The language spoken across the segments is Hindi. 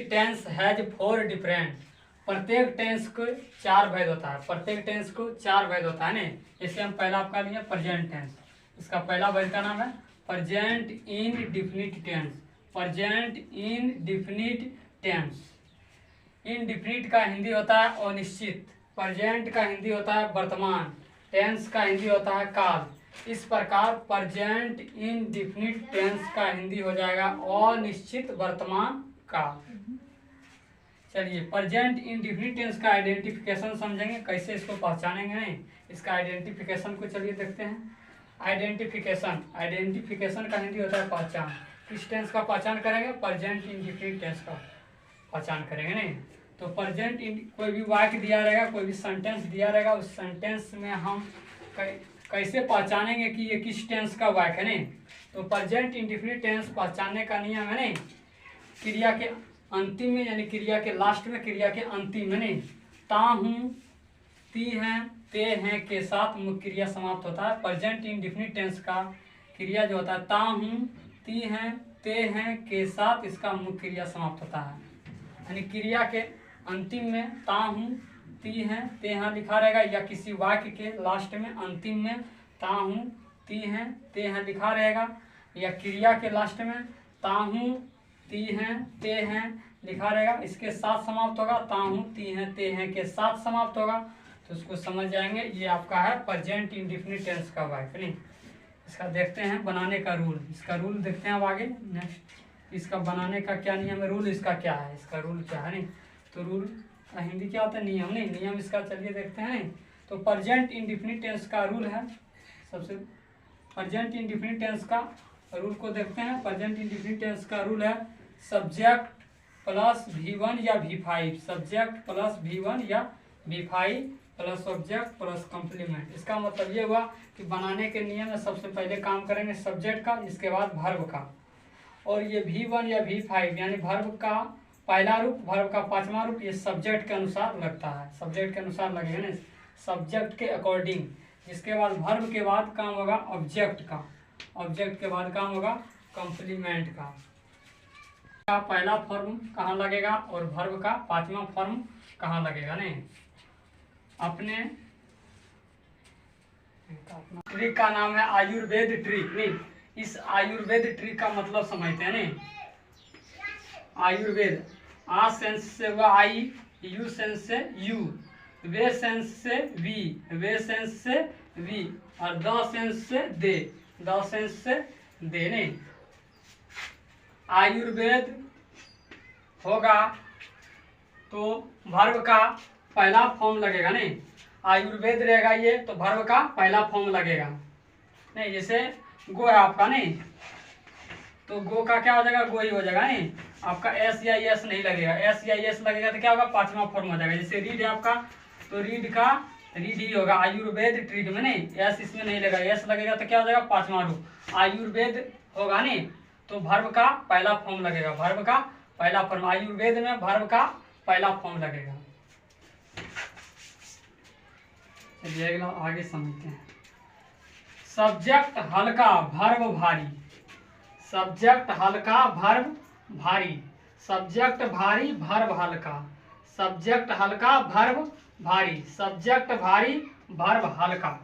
Tense has 4 different. प्रत्येक टेंस को 4 भेद होता है। प्रत्येक टेंस को 4 भेद होता है ना। जैसे हम पहला आपका लिए प्रेजेंट टेंस, इसका पहला भेद का नाम है present indefinite tense. Present indefinite tense. Indefinite का हिंदी होता है अनिश्चित, प्रेजेंट का हिंदी होता है वर्तमान, टेंस का हिंदी होता है काल। इस प्रकार प्रेजेंट इनडिफिनिट टेंस का हिंदी हो जाएगा अनिश्चित वर्तमान काल। चलिए प्रेजेंट इनडिफिनिट टेंस का आइडेंटिफिकेशन समझेंगे, कैसे इसको पहचानेंगे नहीं। इसका आइडेंटिफिकेशन को चलिए देखते हैं। आइडेंटिफिकेशन, आइडेंटिफिकेशन का हिंदी होता है पहचान। किस टेंस का पहचान करेंगे? प्रेजेंट इनडिफिनिट टेंस का पहचान करेंगे नहीं। तो प्रेजेंट कोई भी वाक्य दिया रहेगा, कोई भी सेंटेंस दिया रहेगा, उस सेंटेंस में हम कैसे पहचानेंगे कि ये किस टेंस का वाक्य है नहीं। तो प्रेजेंट इनडिफिनिट टेंस पहचानने का नियम है नहीं, क्रिया के अंतिम में यानी क्रिया के लास्ट में, क्रिया के अंतिम में नहीं, ता हूँ, ती हैं, ते हैं के साथ मुख्य क्रिया समाप्त होता है। प्रेजेंट इनडिफिनिट टेंस का क्रिया जो होता है ता हूँ, ती हैं, ते हैं के साथ इसका मुख्य क्रिया समाप्त होता है। यानी क्रिया के अंतिम में ता हूँ, ती हैं, ते हैं लिखा रहेगा, या किसी वाक्य के लास्ट में अंतिम में ता हूँ, ती हैं, ते हैं लिखा रहेगा, या क्रिया के लास्ट में ता हूँ, ती हैं, ते हैं लिखा रहेगा, इसके साथ समाप्त होगा, ता हूँ, ती हैं, ते हैं के साथ समाप्त होगा। तो उसको समझ जाएंगे ये आपका है प्रेजेंट इनडिफिनिट टेंस का वाक्य नहीं। इसका देखते हैं बनाने का रूल, इसका रूल देखते हैं अब आगे नेक्स्ट। इसका बनाने का क्या नियम है, रूल इसका क्या है, इसका रूल क्या है नहीं। तो रूल हिंदी क्या होता है? नियम नहीं। नियम इसका चलिए देखते हैं नहीं। तो प्रेजेंट इनडिफिनिट टेंस का रूल है, सबसे प्रेजेंट इनडिफिनिट टेंस का रूल को देखते हैं। प्रेजेंट इनडिफिनिट टेंस का रूल है सब्जेक्ट प्लस V1 या V5, सब्जेक्ट प्लस V1 या V5 plus object plus complement. इसका मतलब ये हुआ कि बनाने के नियम में सबसे पहले काम करेंगे सब्जेक्ट का, इसके बाद वर्ब का। और ये V1 या V5 यानी वर्ब का पहला रूप, वर्ब का पांचवा रूप, ये सब्जेक्ट के अनुसार लगता है, सब्जेक्ट के अनुसार लगेगा ना, सब्जेक्ट के अकॉर्डिंग। इसके बाद वर्ब के बाद काम होगा ऑब्जेक्ट का, ऑब्जेक्ट के बाद काम होगा कॉम्प्लीमेंट का। पहला फॉर्म कहाँ लगेगा और वर्ब का पांचवा फॉर्म कहाँ लगेगा नहीं। अपने ट्री का नाम है आयुर्वेद ट्री नहीं। इस आयुर्वेद ट्री का मतलब समझते हैं नहीं। आयुर्वेद, आ सेंस से हुआ आई, यू सेंस से यू, वे सेंस से वी, वे सेंस से वी, और द सेंस से दे, द सेंस से दे नहीं। आयुर्वेद होगा तो वर्ब का पहला फॉर्म लगेगा नहीं। आयुर्वेद रहेगा ये तो वर्ब का पहला फॉर्म लगेगा नहीं। जैसे गो है आपका नहीं, तो गो का क्या हो जाएगा? गो ही हो जाएगा नहीं। आपका एस या एस नहीं लगेगा, एस या एस लगेगा तो क्या होगा? पांचवा फॉर्म हो जाएगा। जैसे रीड है आपका, तो रीड का रीड ही होगा। आयुर्वेद ट्रीड में नहीं, एस इसमें नहीं लगेगा, एस लगेगा तो क्या हो जाएगा? पांचवा रूप। आयुर्वेद होगा नहीं तो वर्ब का पहला फॉर्म लगेगा, वर्ब का पहला फॉर्म। आयुर्वेद में वर्ब का पहला फॉर्म लगेगा। चलिए अगला आगे समझते हैं। सब्जेक्ट हल्का वर्ब भारी, सब्जेक्ट हल्का वर्ब भारी, सब्जेक्ट भारी वर्ब हल्का, सब्जेक्ट हल्का वर्ब भारी, सब्जेक्ट भारी वर्ब हल्का।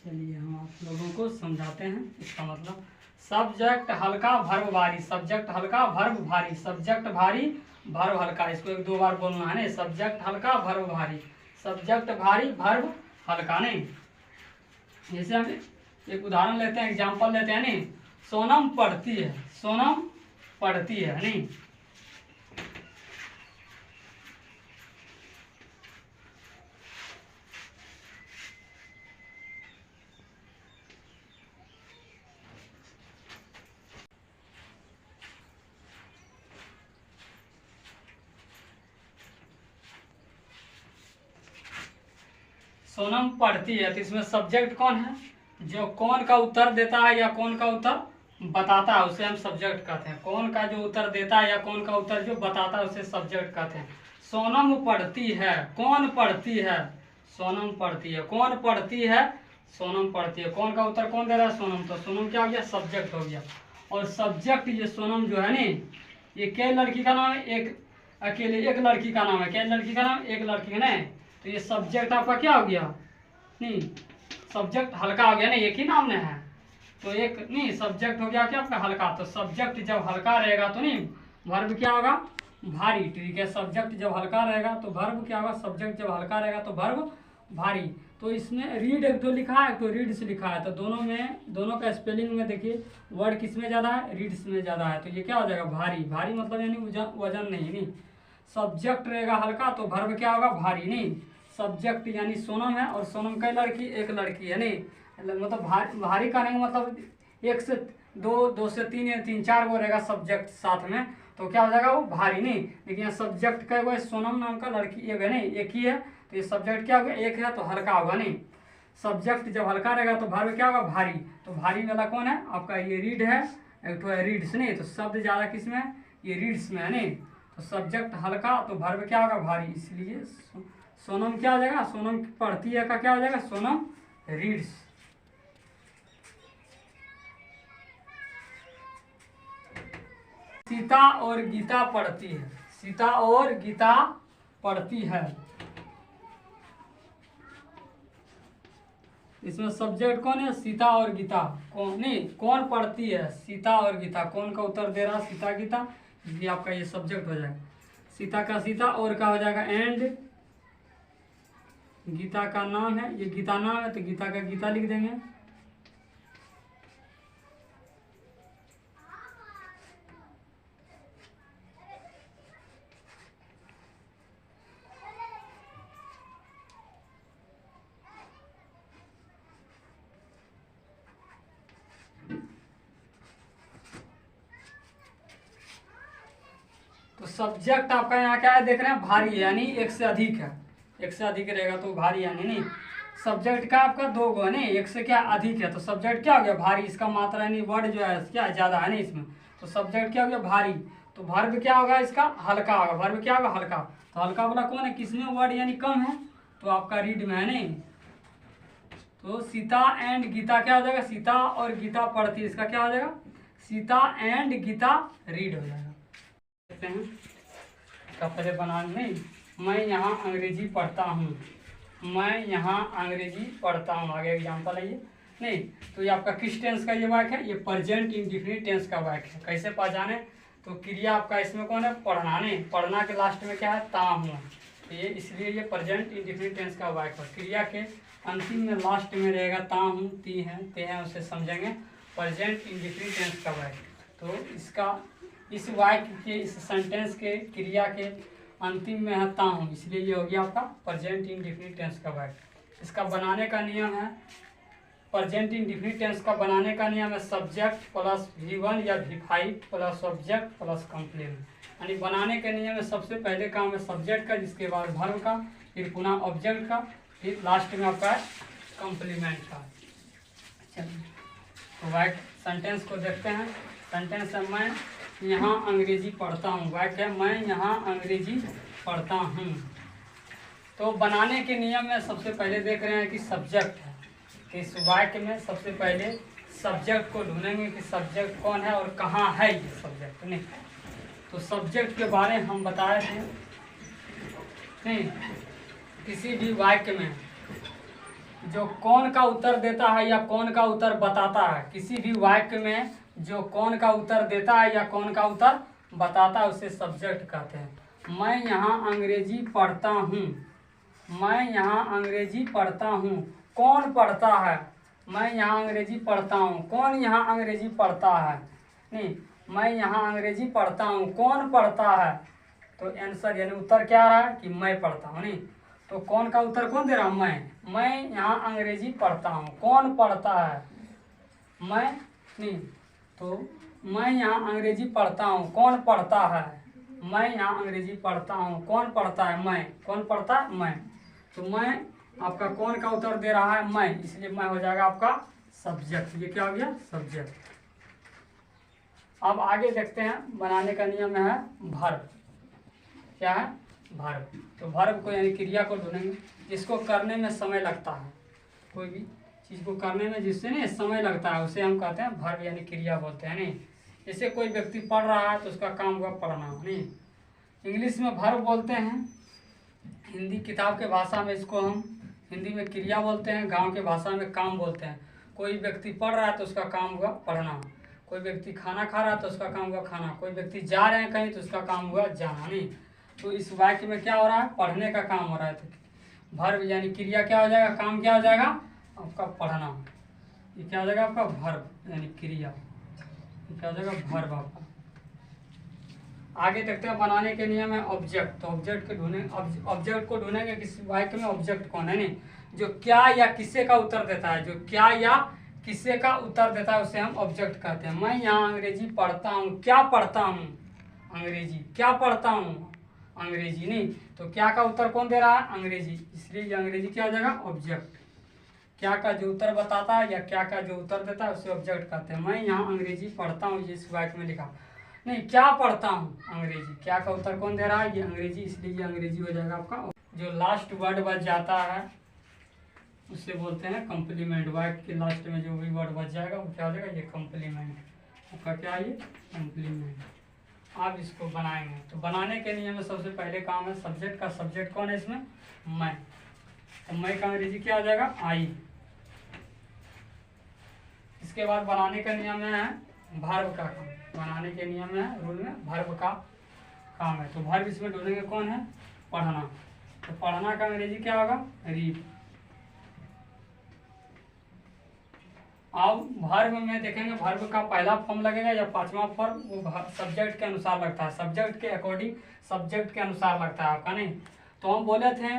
चलिए हम आप लोगों को समझाते हैं इसका मतलब। सब्जेक्ट हल्का वर्ब भारी, सब्जेक्ट हल्का वर्ब भारी, सब्जेक्ट भारी वर्ब हल्का। इसको एक दो बार बोलना है नहीं। सब्जेक्ट हल्का वर्ब भारी, सब्जेक्ट भारी वर्ब हल्का नहीं। जैसे हम एक उदाहरण लेते हैं, एग्जांपल लेते हैं नहीं। सोनम पढ़ती है, सोनम पढ़ती है नहीं। सोनम पढ़ती है, तो इसमें सब्जेक्ट कौन है? जो कौन का उत्तर देता है या कौन का उत्तर बताता है उसे हम सब्जेक्ट कहते हैं। कौन का जो उत्तर देता है या कौन का उत्तर जो बताता है उसे सब्जेक्ट कहते हैं। सोनम पढ़ती है, कौन पढ़ती है, सोनम पढ़ती है, कौन पढ़ती है, सोनम पढ़ती है। कौन का उत्तर कौन दे रहा है, सोनम। तो सोनम क्या हो गया, सब्जेक्ट हो गया। और सब्जेक्ट ये सोनम जो है नी, ये क्या लड़की का नाम है, एक अकेले एक लड़की का नाम है, क्या लड़की का नाम, एक लड़की है ना। तो ये सब्जेक्ट आपका क्या हो गया, नहीं सब्जेक्ट हल्का हो गया ना, एक ही नाम ने है तो एक नहीं सब्जेक्ट हो गया क्या आपका हल्का। तो सब्जेक्ट जब हल्का रहेगा तो नहीं वर्ब क्या होगा, भारी। ठीक है, सब्जेक्ट जब हल्का रहेगा तो वर्ब क्या होगा, सब्जेक्ट जब हल्का रहेगा तो वर्ब भारी। तो इसमें रीड एक तो लिखा है, एक तो रीड से लिखा है, तो दोनों में दोनों का स्पेलिंग में देखिए वर्ड किस में ज़्यादा है, रीड्स में ज़्यादा है। तो ये क्या हो जाएगा, भारी। भारी मतलब यानी वजन नहीं सब्जेक्ट रहेगा हल्का तो वर्ब क्या होगा, भारी। नहीं सब्जेक्ट यानी सोनम है और सोनम का लड़की एक लड़की है नहीं, मतलब भारी का नहीं मतलब एक से दो से तीन या तीन चार वो रहेगा सब्जेक्ट साथ में, तो क्या हो जाएगा वो भारी। नहीं लेकिन यहाँ सब्जेक्ट का वो सोनम नाम का लड़की एक है नहीं, एक ही है, तो ये सब्जेक्ट क्या होगा, एक है तो हल्का होगा। नहीं सब्जेक्ट जब हल्का रहेगा तो वर्ब क्या होगा, भारी। तो भारी वाला कौन है आपका, ये रीड है, एक तो है रीड्स। नहीं तो शब्द ज़्यादा किस में है, ये रीड्स में है। नहीं तो सब्जेक्ट हल्का तो वर्ब क्या होगा, भारी। इसलिए सोनम क्या हो जाएगा, सोनम पढ़ती है का क्या हो जाएगा, सोनम रीड्स। सीता और गीता पढ़ती है, सीता और गीता पढ़ती है। इसमें सब्जेक्ट कौन है, सीता और गीता। कौन नहीं कौन पढ़ती है, सीता और गीता। कौन का उत्तर दे रहा, सीता गीता, इसलिए आपका ये सब्जेक्ट हो जाएगा। सीता का सीता और का हो जाएगा एंड, गीता का नाम है, ये गीता नाम है तो गीता का गीता लिख देंगे। तो सब्जेक्ट आपका यहाँ क्या है, देख रहे हैं भारी है, यानी एक से अधिक है, एक से अधिक रहेगा तो भारी। यानी नहीं सब्जेक्ट का आपका दो गो नहीं, एक से क्या अधिक है तो सब्जेक्ट क्या हो गया, भारी। इसका मात्रा यानी वर्ड जो है क्या ज़्यादा है नहीं इसमें, तो सब्जेक्ट क्या हो गया, भारी। तो वर्ब क्या होगा इसका, हल्का होगा। वर्ब क्या होगा, हल्का। तो हल्का वाला कौन है, किसमें वर्ड यानी कम है, तो आपका रीड में है नहीं। तो सीता एंड गीता क्या हो जाएगा, सीता और गीता पढ़ती, इसका क्या हो जाएगा, सीता एंड गीता रीड हो जाएगा। देखते हैं इसका पहले बना नहीं, मैं यहाँ अंग्रेजी पढ़ता हूँ, मैं यहाँ अंग्रेजी पढ़ता हूँ। आगे एग्जाम्पल है ये नहीं, तो ये आपका किस टेंस का ये वाक्य है, ये प्रेजेंट इंडेफिनिट टेंस का वाक्य है। कैसे पहचाने, तो क्रिया आपका इसमें कौन है, पढ़ना। नहीं पढ़ना के लास्ट में क्या है, ता हूँ, तो ये इसलिए ये प्रेजेंट इंडेफिनिट टेंस का वाक्य है। क्रिया के अंतिम में लास्ट में रहेगा ता हूँ, ती हैं, ते हैं, उसे समझेंगे प्रेजेंट इंडेफिनिट टेंस का वाक्य। तो इसका इस वाक्य के इस सेंटेंस के क्रिया के अंतिम में है ता हूँ, इसलिए ये हो गया आपका प्रेजेंट इंडेफिनिट टेंस का वाक्य। इसका बनाने का नियम है, प्रेजेंट इंडेफिनिट टेंस का बनाने का नियम है सब्जेक्ट प्लस V1 या V5 plus object plus complaint. यानी बनाने के नियम में सबसे पहले काम है सब्जेक्ट का, जिसके बाद वर्ब का, फिर पुनः ऑब्जेक्ट का, फिर लास्ट में आपका कंप्लीमेंट का। चलिए तो वाक्य सेंटेंस को देखते हैं। सेंटेंस है मैं यहाँ अंग्रेजी पढ़ता हूँ, वाक्य है मैं यहाँ अंग्रेजी पढ़ता हूँ। तो बनाने के नियम में सबसे पहले देख रहे हैं कि सब्जेक्ट है, कि इस वाक्य में सबसे पहले सब्जेक्ट को ढूंढेंगे कि सब्जेक्ट कौन है और कहाँ है ये सब्जेक्ट। नहीं तो सब्जेक्ट के बारे में हम बताए थे नहीं, किसी भी वाक्य में जो कौन का उत्तर देता है या कौन का उत्तर बताता है, किसी भी वाक्य में जो कौन का उत्तर देता है या कौन का उत्तर बताता है उसे सब्जेक्ट कहते हैं। मैं यहाँ अंग्रेजी पढ़ता हूँ, मैं यहाँ अंग्रेजी पढ़ता हूँ, कौन पढ़ता है, मैं यहाँ अंग्रेजी पढ़ता हूँ, कौन यहाँ अंग्रेजी पढ़ता है। नहीं मैं यहाँ अंग्रेजी पढ़ता हूँ, कौन पढ़ता है, तो आंसर यानी उत्तर क्या आ रहा है कि मैं पढ़ता हूँ। नहीं तो कौन का उत्तर कौन दे रहा हूँ, मैं यहाँ अंग्रेजी पढ़ता हूँ, कौन पढ़ता है, मैं। नहीं तो मैं यहाँ अंग्रेजी पढ़ता हूँ, कौन पढ़ता है, मैं यहाँ अंग्रेजी पढ़ता हूँ, कौन पढ़ता है, मैं। कौन पढ़ता है, मैं। तो मैं आपका कौन का उत्तर दे रहा है, मैं, इसलिए मैं हो जाएगा आपका सब्जेक्ट। ये क्या हो गया, सब्जेक्ट। अब आगे देखते हैं बनाने का नियम है वर्ब। क्या है, वर्ब। तो वर्ब को यानी क्रिया को ढूंढेंगे जिसको करने में समय लगता है, कोई भी चीज़ को करने में जिससे नहीं समय लगता है उसे हम कहते हैं वर्ब यानी क्रिया बोलते हैं नहीं। जैसे कोई व्यक्ति पढ़ रहा है तो उसका काम हुआ पढ़ना नहीं। इंग्लिश में वर्ब बोलते हैं, हिंदी किताब के भाषा में इसको हम हिंदी में क्रिया बोलते हैं, गांव के भाषा में काम बोलते हैं। कोई व्यक्ति पढ़ रहा है तो उसका काम हुआ पढ़ना, कोई व्यक्ति खाना खा रहा है तो उसका काम हुआ खाना, कोई व्यक्ति जा रहे हैं कहीं तो उसका काम हुआ जाना नहीं। तो इस वाक्य में क्या हो रहा है, पढ़ने का काम हो रहा है। तो वर्ब यानी क्रिया क्या हो जाएगा, काम क्या हो जाएगा आपका पढ़ना। ये क्या हो जाएगा आपका वर्ब यानी क्रिया, ये क्या हो जाएगा वर्ब आपका। आगे देखते हैं बनाने के नियम है ऑब्जेक्ट। तो ऑब्जेक्ट को ढूंढेंगे, ऑब्जेक्ट को ढूंढेंगे किसी वाक्य में ऑब्जेक्ट कौन है नहीं, जो क्या या किससे का उत्तर देता है, जो क्या या किससे का उत्तर देता है उसे हम ऑब्जेक्ट कहते हैं। मैं यहाँ अंग्रेजी पढ़ता हूँ, क्या पढ़ता हूँ अंग्रेजी, क्या पढ़ता हूँ अंग्रेजी नहीं। तो क्या का उत्तर कौन दे रहा है, अंग्रेजी, इसलिए ये अंग्रेजी क्या हो जाएगा ऑब्जेक्ट। क्या का जो उत्तर बताता है या क्या का जो उत्तर देता है उसे ऑब्जेक्ट कहते हैं। मैं यहाँ अंग्रेजी पढ़ता हूँ, ये इस वाक्य में लिखा नहीं, क्या पढ़ता हूँ अंग्रेजी, क्या का उत्तर कौन दे रहा है, ये अंग्रेजी, इसलिए ये अंग्रेजी हो जाएगा आपका। जो लास्ट वर्ड बच जाता है उसे बोलते हैं कॉम्प्लीमेंट। वाक्य के लास्ट में जो भी वर्ड बच जाएगा वो क्या हो जाएगा, ये कॉम्प्लीमेंट आपका, क्या ये कॉम्प्लीमेंट। आप इसको बनाएंगे तो बनाने के नियम में सबसे पहले काम है सब्जेक्ट का। सब्जेक्ट कौन है इसमें, मैं, तो मैं का अंग्रेजी क्या हो जाएगा आई। इसके बाद बनाने का नियम है वर्ब का काम। बनाने के नियम है रूल में वर्ब का काम है। तो वर्ब इसमें ढूंढेंगे कौन है, पढ़ना। तो पढ़ना का अंग्रेजी क्या होगा, रीड। अब वर्ब में देखेंगे वर्ब का पहला फॉर्म लगेगा या पांचवा फॉर्म, वो सब्जेक्ट के अनुसार लगता है, सब्जेक्ट के अकॉर्डिंग, सब्जेक्ट के अनुसार लगता है आपका नहीं। तो हम बोले थे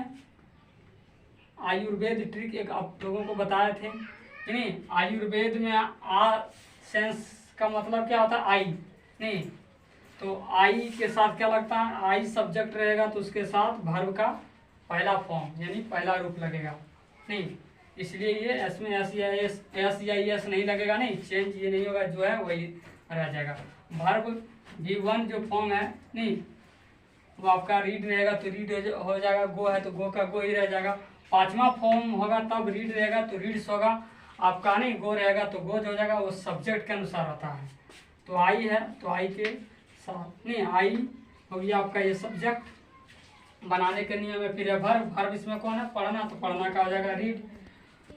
आयुर्वेद ट्रिक एक आप लोगों को बताए थे कि नहीं, आयुर्वेद में आ सेंस का मतलब क्या होता है आई नहीं। तो आई के साथ क्या लगता है, आई सब्जेक्ट रहेगा तो उसके साथ वर्ब का पहला फॉर्म यानी पहला रूप लगेगा नहीं। इसलिए ये एस में एस या एस नहीं लगेगा नहीं, चेंज ये नहीं होगा, जो है वही रह जाएगा। वर्ब भी वन जो फॉर्म है नहीं वो आपका रीड रहेगा तो रीड हो जाएगा, गो है तो गो का गो ही रह जाएगा। पांचवा फॉर्म होगा तब रीड रहेगा तो रीड्स होगा आपका नहीं, गो रहेगा तो गोज हो जाएगा, वो सब्जेक्ट के अनुसार होता है। तो आई है तो आई के साथ नहीं, आई हो गया आपका ये सब्जेक्ट। बनाने के नियम में फिर है वर्ब। वर्ब इसमें कौन है, पढ़ना, तो पढ़ना का हो जाएगा रीड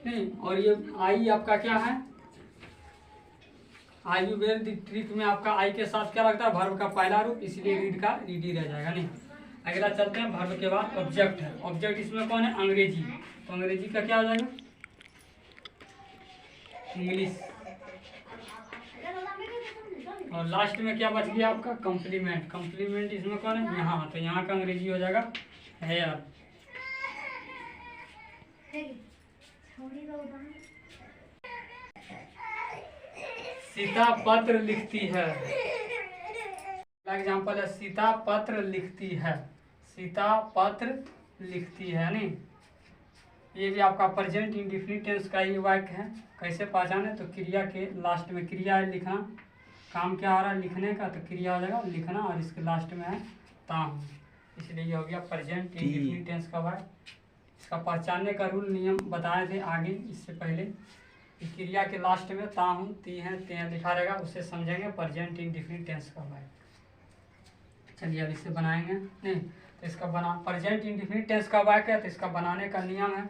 नहीं। और ये आई आपका क्या है, आयुर्वेद ट्रिक में आपका आई के साथ क्या लगता है, वर्ब का पहला रूप, इसलिए रीड का रीड ही रह जाएगा नहीं। अगला चलते हैं वर्ब के बाद ऑब्जेक्ट है। ऑब्जेक्ट इसमें कौन है, अंग्रेजी। तो अंग्रेजी का क्या हो जाएगा, इंग्लिश। और लास्ट में क्या बच गया आपका, कॉम्प्लीमेंट। कॉम्प्लीमेंट इसमें कौन है, यहाँ, तो यहाँ का अंग्रेजी हो जाएगा हेयर। सीता पत्र लिखती है। एग्जाम्पल है सीता पत्र लिखती है, सीता पत्र लिखती है नहीं। ये भी आपका प्रेजेंट इंडेफिनिट टेंस का ही वाक्य है। कैसे पहचाने, तो क्रिया के लास्ट में क्रिया है लिखना, काम क्या हो रहा है लिखने का, तो क्रिया हो जाएगा लिखना, और इसके लास्ट में है ताहूं, इसलिए ये हो गया प्रेजेंट इंडेफिनिट टेंस का वाक्य। इसका पहचानने का रूल नियम बताए थे आगे इससे पहले। क्रिया के लास्ट में ताहूं ती है ते लिखा रहेगा, उसे समझेंगे प्रेजेंट इंडेफिनिट टेंस का वाक्य। चलिए अब इसे बनाएंगे नहीं। तो इसका बना प्रेजेंट इंडेफिनिट टेंस का वाक्य है, तो इसका बनाने का नियम है,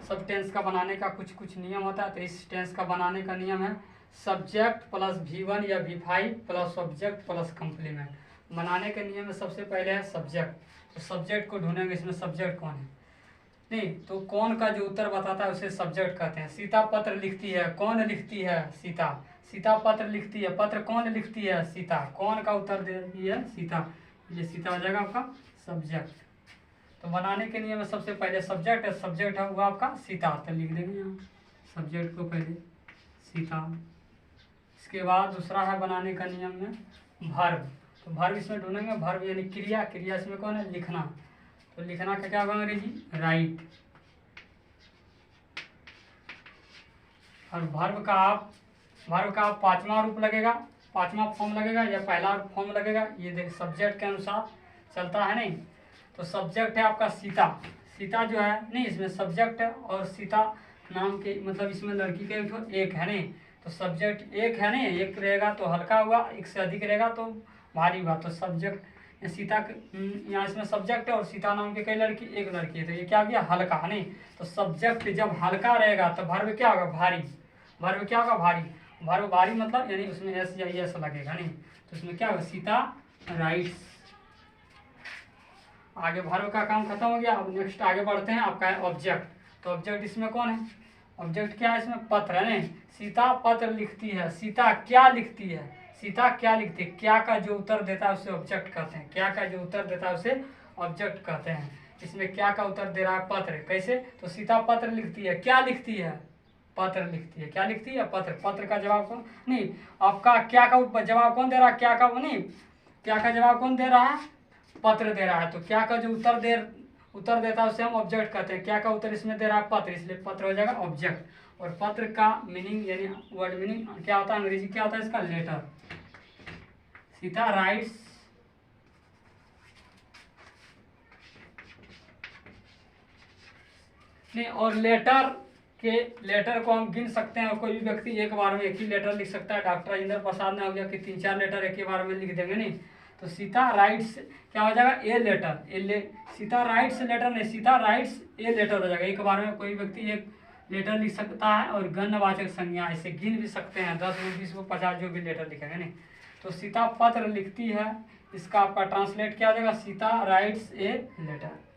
सब टेंस का बनाने का कुछ कुछ नियम होता है। तो इस टेंस का बनाने का नियम है सब्जेक्ट प्लस V1 या V5 plus object plus complement. बनाने के नियम में सबसे पहले है सब्जेक्ट। तो सब्जेक्ट को ढूंढेंगे, इसमें सब्जेक्ट कौन है नहीं, तो कौन का जो उत्तर बताता है उसे सब्जेक्ट कहते हैं। सीता पत्र लिखती है, कौन लिखती है, सीता। सीता पत्र लिखती है, पत्र कौन लिखती है, सीता। कौन का उत्तर दे रही है, सीता, ये सीता हो जाएगा आपका सब्जेक्ट। तो बनाने के नियम में सबसे पहले सब्जेक्ट है, सब्जेक्ट है वो आपका सीता, तो लिख देंगे यहाँ सब्जेक्ट को पहले सीता। इसके बाद दूसरा है बनाने का नियम में वर्ब। तो वर्ब इसमें ढूंढेंगे, वर्ब यानी क्रिया। क्रिया इसमें कौन है, लिखना। तो लिखना का क्या होगा अंग्रेजी, राइट। और वर्ब का आप पांचवा रूप लगेगा, पांचवा फॉर्म लगेगा या पहला फॉर्म लगेगा, ये देख सब्जेक्ट के अनुसार चलता है नहीं। तो सब्जेक्ट है आपका सीता। सीता जो है नहीं, इसमें सब्जेक्ट है और सीता नाम के मतलब इसमें लड़की का एक है नहीं, तो सब्जेक्ट एक है नहीं, एक रहेगा तो हल्का हुआ, एक से अधिक रहेगा तो भारी हुआ। तो सब्जेक्ट सीता यहाँ इसमें सब्जेक्ट है और सीता नाम के कई लड़की एक लड़की है, तो ये क्या हो गया हल्का है नहीं। तो सब्जेक्ट जब हल्का रहेगा तो वर्ब क्या होगा भारी, वर्ब क्या होगा भारी, वर्ब भारी मतलब यानी उसमें एस या एस लगेगा नहीं, तो इसमें क्या होगा सीता राइट्स। आगे वर्ब का काम खत्म हो गया। अब नेक्स्ट आगे बढ़ते हैं, आपका है ऑब्जेक्ट। तो ऑब्जेक्ट इसमें कौन है, ऑब्जेक्ट क्या है इसमें पत्र है नहीं। सीता पत्र लिखती है, सीता क्या लिखती है, सीता क्या लिखती है, क्या का जो उत्तर देता है उसे ऑब्जेक्ट कहते हैं, क्या का जो उत्तर देता है उसे ऑब्जेक्ट कहते हैं। इसमें क्या का उत्तर दे रहा है पत्र, कैसे, तो सीता पत्र लिखती है, क्या लिखती है, पत्र लिखती है, क्या लिखती है पत्र। पत्र का जवाब कौन नहीं, आपका क्या का जवाब कौन दे रहा है, क्या का नहीं, क्या का जवाब कौन दे रहा है, पत्र दे रहा है। तो क्या का जो उत्तर देता है उसे हम ऑब्जेक्ट कहते हैं। क्या का उत्तर इसमें दे रहा है पत्र, इसलिए पत्र हो जाएगा ऑब्जेक्ट। और पत्र का मीनिंग यानी वर्ड मीनिंग क्या होता है, अंग्रेजी क्या होता है इसका, लेटर। सीता राइट्स नहीं, और लेटर को हम गिन सकते हैं, और कोई भी व्यक्ति एक बार में एक ही लेटर लिख सकता है। डॉक्टर राजेंद्र प्रसाद ने हो गया कि 3-4 लेटर एक ही बार में लिख देंगे नहीं। तो सीता राइट्स क्या हो जाएगा a letter, Sita writes letter नहीं, सीता राइट्स ए लेटर हो जाएगा। एक बार में कोई व्यक्ति एक लेटर लिख सकता है। और गणवाचक संज्ञा इसे गिन भी सकते हैं, 10 को 20 को 50 जो भी लेटर लिखेंगे नहीं। तो सीता पत्र लिखती है, इसका आपका ट्रांसलेट क्या हो जाएगा, सीता राइट्स ए लेटर।